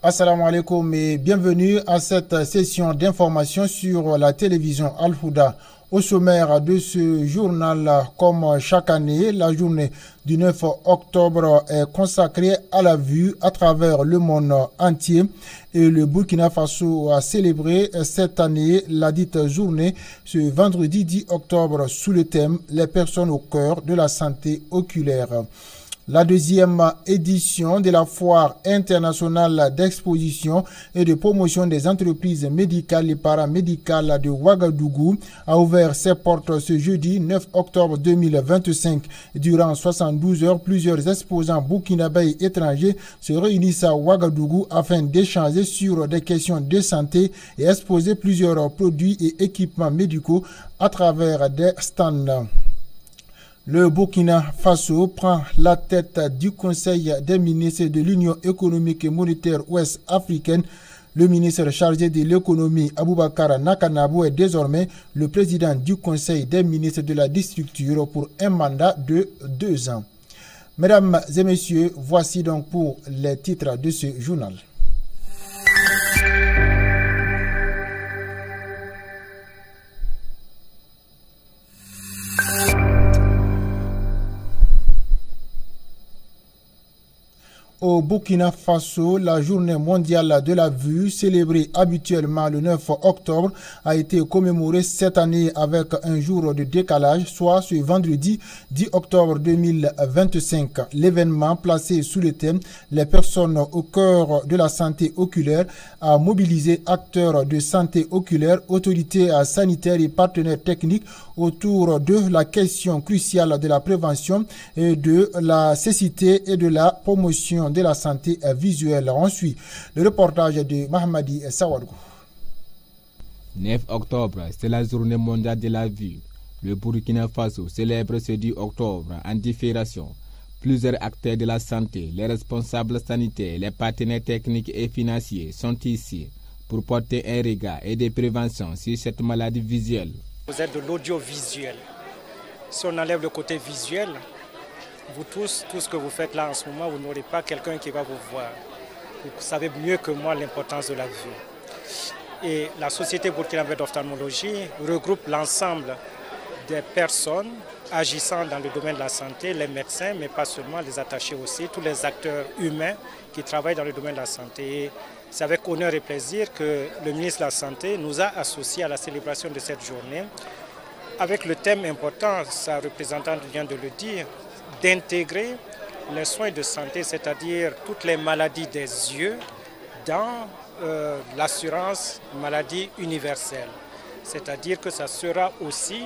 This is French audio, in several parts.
Assalamu alaikum et bienvenue à cette session d'information sur la télévision Al-Fouda. Au sommaire de ce journal, comme chaque année, la journée du 9 octobre est consacrée à la vue à travers le monde entier et le Burkina Faso a célébré cette année la dite journée ce vendredi 10 octobre sous le thème « Les personnes au cœur de la santé oculaire ». La deuxième édition de la foire internationale d'exposition et de promotion des entreprises médicales et paramédicales de Ouagadougou a ouvert ses portes ce jeudi 9 octobre 2025. Durant 72 heures, plusieurs exposants burkinabés et étrangers se réunissent à Ouagadougou afin d'échanger sur des questions de santé et exposer plusieurs produits et équipements médicaux à travers des stands. Le Burkina Faso prend la tête du Conseil des ministres de l'Union économique et monétaire ouest-africaine. Le ministre chargé de l'économie, Aboubakar Nakanabo, est désormais le président du Conseil des ministres de la structure pour un mandat de 2 ans. Mesdames et messieurs, voici donc pour les titres de ce journal. Au Burkina Faso, la journée mondiale de la vue, célébrée habituellement le 9 octobre, a été commémorée cette année avec un jour de décalage, soit ce vendredi 10 octobre 2025. L'événement, placé sous le thème « Les personnes au cœur de la santé oculaire », a mobilisé acteurs de santé oculaire, autorités sanitaires et partenaires techniques autour de la question cruciale de la prévention et de la cécité et de la promotion de la santé visuelle. On suit le reportage de Mahamadi Sawadou. 9 octobre, c'est la journée mondiale de la vue. Le Burkina Faso célèbre ce 10 octobre en différation. Plusieurs acteurs de la santé, les responsables sanitaires, les partenaires techniques et financiers sont ici pour porter un regard et des préventions sur cette maladie visuelle. Vous êtes de l'audiovisuel. Si on enlève le côté visuel, vous tous, tout ce que vous faites là en ce moment, vous n'aurez pas quelqu'un qui va vous voir. Vous savez mieux que moi l'importance de la vue. Et la Société burkinabé d'ophtalmologie regroupe l'ensemble des personnes agissant dans le domaine de la santé, les médecins, mais pas seulement, les attachés aussi, tous les acteurs humains qui travaillent dans le domaine de la santé. Et c'est avec honneur et plaisir que le ministre de la Santé nous a associés à la célébration de cette journée, avec le thème important, sa représentante vient de le dire, d'intégrer les soins de santé, c'est-à-dire toutes les maladies des yeux, dans l'assurance maladie universelle. C'est-à-dire que ça sera aussi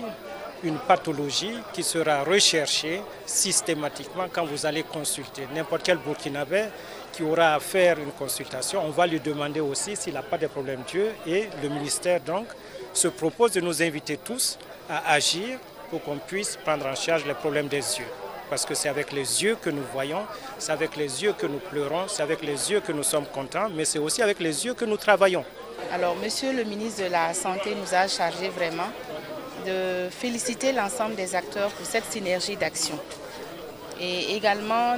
une pathologie qui sera recherchée systématiquement quand vous allez consulter. N'importe quel Burkinabé qui aura à faire une consultation, on va lui demander aussi s'il n'a pas de problème d'yeux et le ministère donc se propose de nous inviter tous à agir pour qu'on puisse prendre en charge les problèmes des yeux. Parce que c'est avec les yeux que nous voyons, c'est avec les yeux que nous pleurons, c'est avec les yeux que nous sommes contents, mais c'est aussi avec les yeux que nous travaillons. Alors, monsieur le ministre de la Santé nous a chargé vraiment de féliciter l'ensemble des acteurs pour cette synergie d'action. Et également,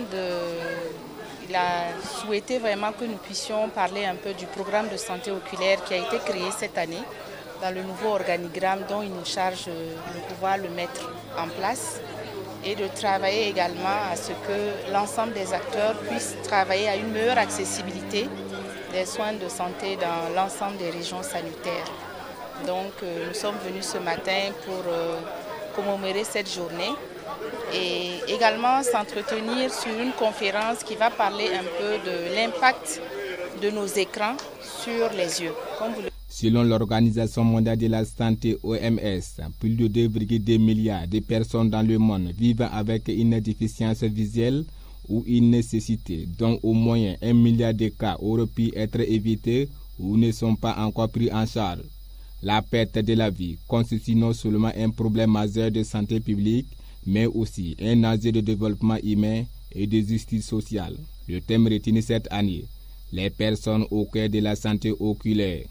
il a souhaité vraiment que nous puissions parler un peu du programme de santé oculaire qui a été créé cette année dans le nouveau organigramme dont il nous charge de pouvoir le mettre en place et de travailler également à ce que l'ensemble des acteurs puissent travailler à une meilleure accessibilité des soins de santé dans l'ensemble des régions sanitaires. Donc nous sommes venus ce matin pour commémorer cette journée et également s'entretenir sur une conférence qui va parler un peu de l'impact de nos écrans sur les yeux. Selon l'Organisation mondiale de la santé OMS, plus de 2,2 milliards de personnes dans le monde vivent avec une déficience visuelle ou une nécessité, dont au moins 1 milliard de cas auraient pu être évités ou ne sont pas encore pris en charge. La perte de la vie constitue non seulement un problème majeur de santé publique, mais aussi un enjeu de développement humain et de justice sociale. Le thème retenu cette année, les personnes au cœur de la santé oculaire.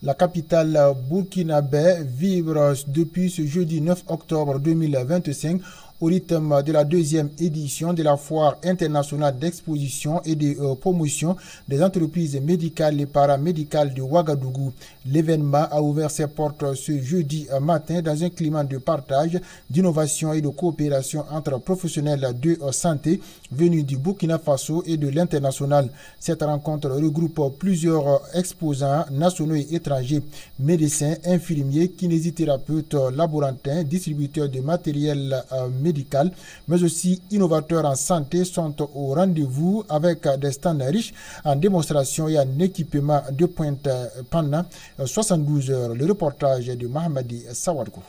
La capitale burkinabé vibre depuis ce jeudi 9 octobre 2025 au rythme de la deuxième édition de la foire internationale d'exposition et de promotion des entreprises médicales et paramédicales de Ouagadougou. L'événement a ouvert ses portes ce jeudi matin dans un climat de partage, d'innovation et de coopération entre professionnels de santé venus du Burkina Faso et de l'international. Cette rencontre regroupe plusieurs exposants nationaux et étrangers, médecins, infirmiers, kinésithérapeutes, laborantins, distributeurs de matériel médical, mais aussi innovateurs en santé sont au rendez-vous avec des stands riches en démonstration et en équipement de pointe pendant 72 heures. Le reportage de Mahamadi Sawadkou.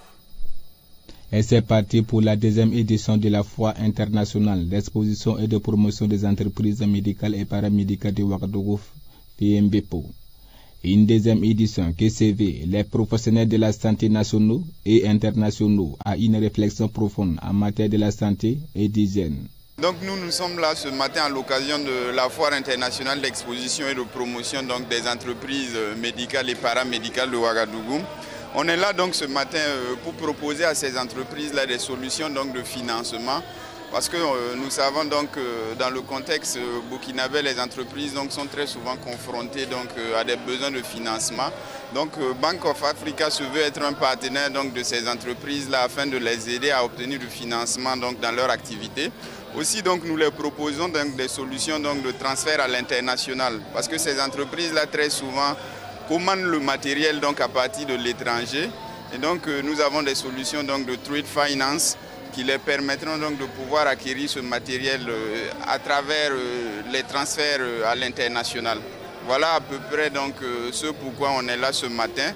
Et c'est parti pour la deuxième édition de la foire internationale d'exposition et de promotion des entreprises médicales et paramédicales de Ouagadougou, FMBPO. Une deuxième édition qui sévit les professionnels de la santé nationaux et internationaux à une réflexion profonde en matière de la santé et d'hygiène. Donc nous sommes là ce matin à l'occasion de la foire internationale d'exposition et de promotion donc, des entreprises médicales et paramédicales de Ouagadougou. On est là donc ce matin pour proposer à ces entreprises-là des solutions donc, de financement. Parce que nous savons donc dans le contexte burkinabé, les entreprises donc, sont très souvent confrontées donc, à des besoins de financement. Donc Bank of Africa se veut être un partenaire donc, de ces entreprises-là afin de les aider à obtenir du financement donc, dans leur activité. Aussi donc, nous les proposons donc, des solutions donc, de transfert à l'international. Parce que ces entreprises-là très souvent commandent le matériel donc, à partir de l'étranger. Et donc nous avons des solutions donc, de trade finance qui les permettront donc de pouvoir acquérir ce matériel à travers les transferts à l'international. Voilà à peu près donc ce pourquoi on est là ce matin.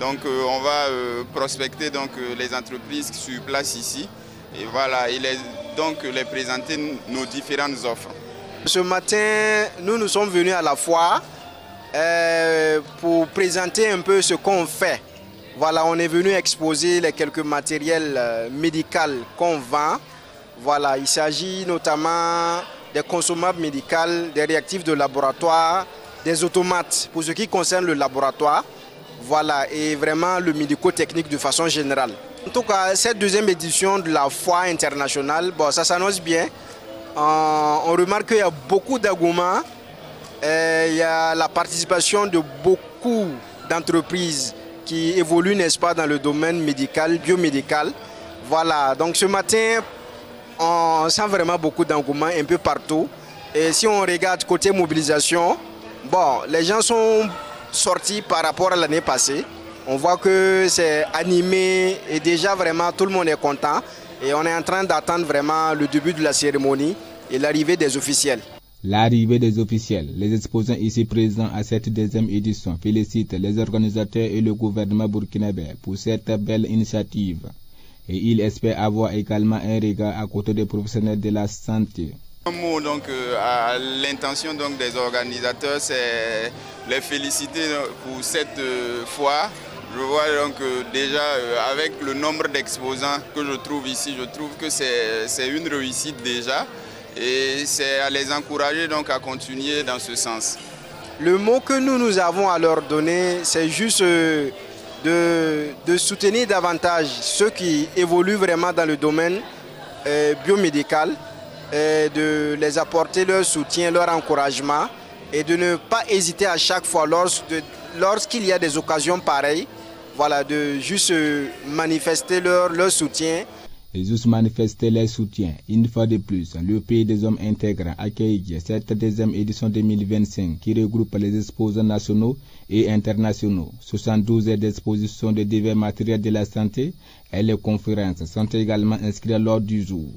Donc on va prospecter donc les entreprises sur place ici et voilà et donc les présenter nos différentes offres. Ce matin, nous sommes venus à la foire pour présenter un peu ce qu'on fait. Voilà, on est venu exposer les quelques matériels médicaux qu'on vend. Voilà, il s'agit notamment des consommables médicaux, des réactifs de laboratoire, des automates pour ce qui concerne le laboratoire. Voilà, et vraiment le médico-technique de façon générale. En tout cas, cette deuxième édition de la foire internationale, bon, ça s'annonce bien. On remarque qu'il y a beaucoup d'engouement. Il y a la participation de beaucoup d'entreprises qui évolue, n'est-ce pas, dans le domaine médical, biomédical. Voilà, donc ce matin, on sent vraiment beaucoup d'engouement un peu partout. Et si on regarde côté mobilisation, bon, les gens sont sortis par rapport à l'année passée. On voit que c'est animé et déjà vraiment tout le monde est content. Et on est en train d'attendre vraiment le début de la cérémonie et l'arrivée des officiels. L'arrivée des officiels, les exposants ici présents à cette deuxième édition félicitent les organisateurs et le gouvernement burkinabé pour cette belle initiative. Et ils espèrent avoir également un regard à côté des professionnels de la santé. Un mot donc à l'intention donc des organisateurs, c'est les féliciter pour cette foire. Je vois donc déjà avec le nombre d'exposants que je trouve ici, je trouve que c'est une réussite déjà. Et c'est à les encourager donc à continuer dans ce sens. Le mot que nous avons à leur donner, c'est juste de soutenir davantage ceux qui évoluent vraiment dans le domaine biomédical, de les apporter leur soutien, leur encouragement et de ne pas hésiter à chaque fois lorsqu'il y a des occasions pareilles, voilà, de juste manifester leur soutien. Et juste manifester leur soutien. Une fois de plus, le pays des hommes intègres accueille cette deuxième édition 2025 qui regroupe les exposants nationaux et internationaux. 72 heures d'exposition de divers matériels de la santé et les conférences sont également inscrites à l'ordre du jour.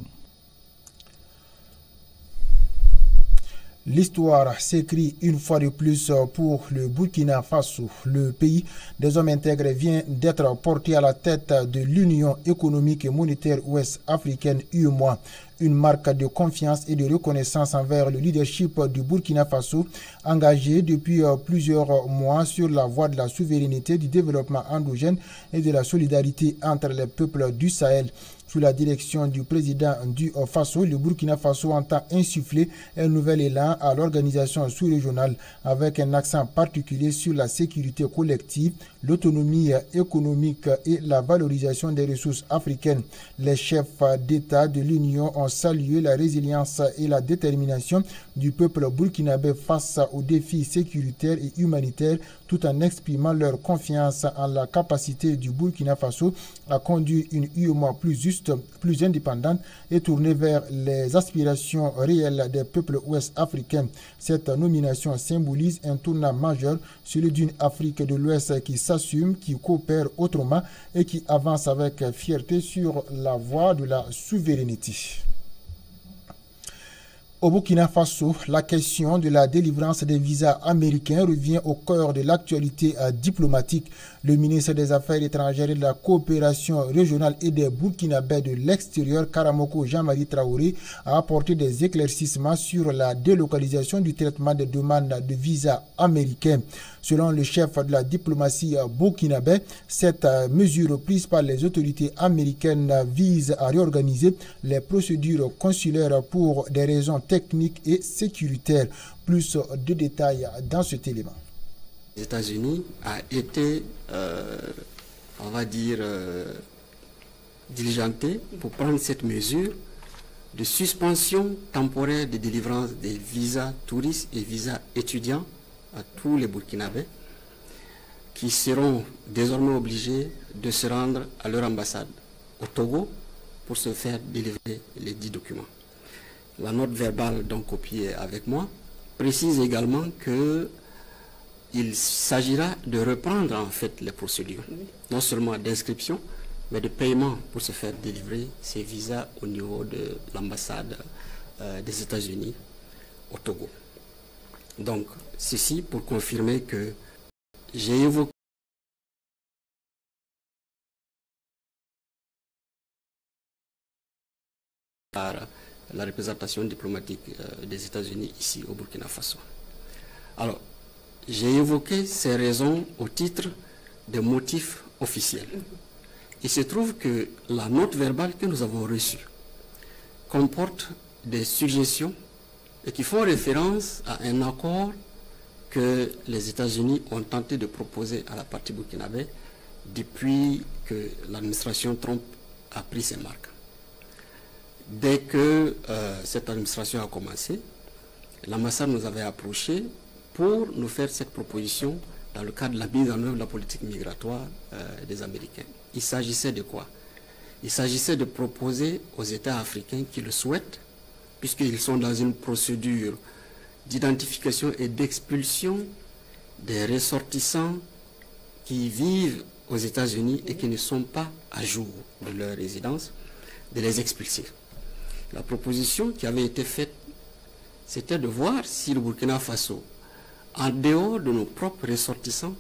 L'histoire s'écrit une fois de plus pour le Burkina Faso. Le pays des hommes intègres vient d'être porté à la tête de l'Union économique et monétaire ouest-africaine UEMOA. Une marque de confiance et de reconnaissance envers le leadership du Burkina Faso, engagé depuis plusieurs mois sur la voie de la souveraineté, du développement endogène et de la solidarité entre les peuples du Sahel. Sous la direction du président du Faso, le Burkina Faso entend insuffler un nouvel élan à l'organisation sous-régionale avec un accent particulier sur la sécurité collective, l'autonomie économique et la valorisation des ressources africaines. Les chefs d'État de l'Union ont salué la résilience et la détermination du peuple burkinabé face aux défis sécuritaires et humanitaires, tout en exprimant leur confiance en la capacité du Burkina Faso à conduire une UEMOA plus juste, plus indépendante et tournée vers les aspirations réelles des peuples ouest-africains. Cette nomination symbolise un tournant majeur, celui d'une Afrique de l'Ouest qui s'assume, qui coopère autrement et qui avance avec fierté sur la voie de la souveraineté. Au Burkina Faso, la question de la délivrance des visas américains revient au cœur de l'actualité diplomatique. Le ministre des Affaires étrangères et de la coopération régionale et des Burkinabés de l'extérieur, Karamoko Jean-Marie Traoré, a apporté des éclaircissements sur la délocalisation du traitement des demandes de visas américains. Selon le chef de la diplomatie burkinabé, cette mesure prise par les autorités américaines vise à réorganiser les procédures consulaires pour des raisons techniques et sécuritaires. Plus de détails dans cet élément. Les États-Unis a été, on va dire, diligenté pour prendre cette mesure de suspension temporaire de délivrance des visas touristes et visas étudiants à tous les Burkinabés qui seront désormais obligés de se rendre à leur ambassade au Togo pour se faire délivrer les 10 documents. La note verbale donc copiée avec moi précise également qu'il s'agira de reprendre en fait les procédures, non seulement d'inscription, mais de paiement pour se faire délivrer ces visas au niveau de l'ambassade des États-Unis au Togo. Donc, ceci pour confirmer que j'ai évoqué par la représentation diplomatique des États-Unis ici au Burkina Faso. Alors, j'ai évoqué ces raisons au titre des motifs officiels. Il se trouve que la note verbale que nous avons reçue comporte des suggestions et qui font référence à un accord que les États-Unis ont tenté de proposer à la partie burkinabé depuis que l'administration Trump a pris ses marques. Dès que cette administration a commencé, l'ambassade nous avait approchés pour nous faire cette proposition dans le cadre de la mise en œuvre de la politique migratoire des Américains. Il s'agissait de quoi? Il s'agissait de proposer aux États africains qui le souhaitent, puisqu'ils sont dans une procédure d'identification et d'expulsion des ressortissants qui vivent aux États-Unis et qui ne sont pas à jour de leur résidence, de les expulser. La proposition qui avait été faite, c'était de voir si le Burkina Faso, en dehors de nos propres ressortissants,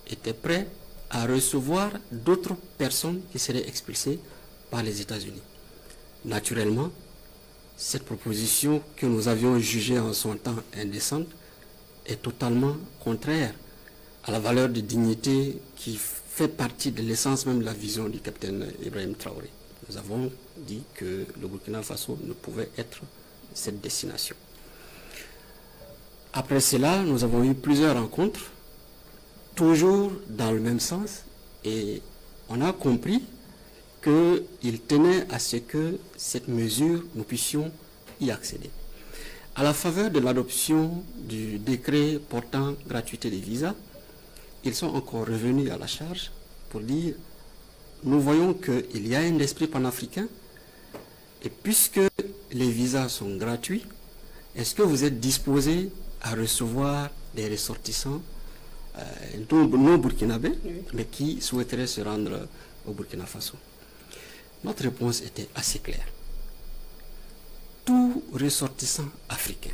était prêt à recevoir d'autres personnes qui seraient expulsées par les États-Unis. Naturellement, cette proposition que nous avions jugée en son temps indécente est totalement contraire à la valeur de dignité qui fait partie de l'essence même de la vision du capitaine Ibrahim Traoré. Nous avons dit que le Burkina Faso ne pouvait être cette destination. Après cela, nous avons eu plusieurs rencontres, toujours dans le même sens, et on a compris qu'il tenait à ce que cette mesure, nous puissions y accéder. À la faveur de l'adoption du décret portant gratuité des visas, ils sont encore revenus à la charge pour dire nous voyons qu'il y a un esprit panafricain et puisque les visas sont gratuits, est-ce que vous êtes disposés à recevoir des ressortissants non burkinabés, mais qui souhaiteraient se rendre au Burkina Faso? Notre réponse était assez claire. Tout ressortissant africain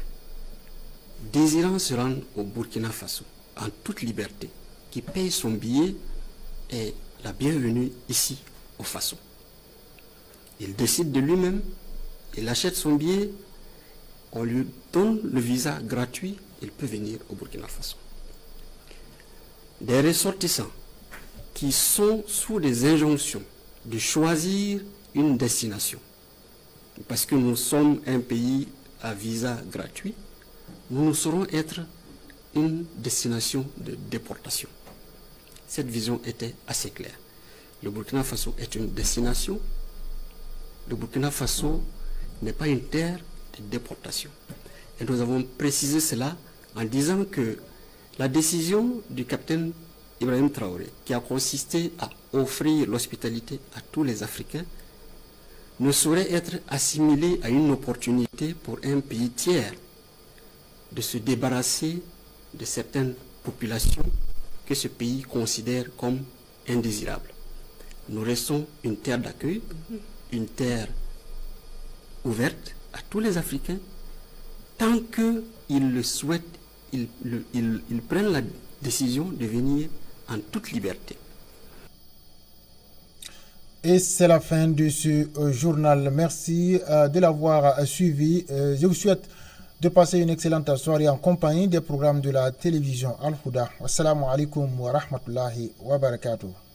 désirant se rendre au Burkina Faso en toute liberté, qui paye son billet, est la bienvenue ici au Faso. Il décide de lui-même, il achète son billet, on lui donne le visa gratuit, il peut venir au Burkina Faso. Des ressortissants qui sont sous des injonctions de choisir une destination. Parce que nous sommes un pays à visa gratuit, nous ne saurons être une destination de déportation. Cette vision était assez claire. Le Burkina Faso est une destination. Le Burkina Faso n'est pas une terre de déportation. Et nous avons précisé cela en disant que la décision du capitaine Ibrahim Traoré, qui a consisté à offrir l'hospitalité à tous les Africains, ne saurait être assimilée à une opportunité pour un pays tiers de se débarrasser de certaines populations que ce pays considère comme indésirables. Nous restons une terre d'accueil, une terre ouverte à tous les Africains, tant qu'ils le souhaitent, ils prennent la décision de venir en toute liberté. Et c'est la fin de ce journal. Merci de l'avoir suivi. Je vous souhaite de passer une excellente soirée en compagnie des programmes de la télévision Al-Huda. Wassalamu alaikum wa rahmatullahi wa barakatuh.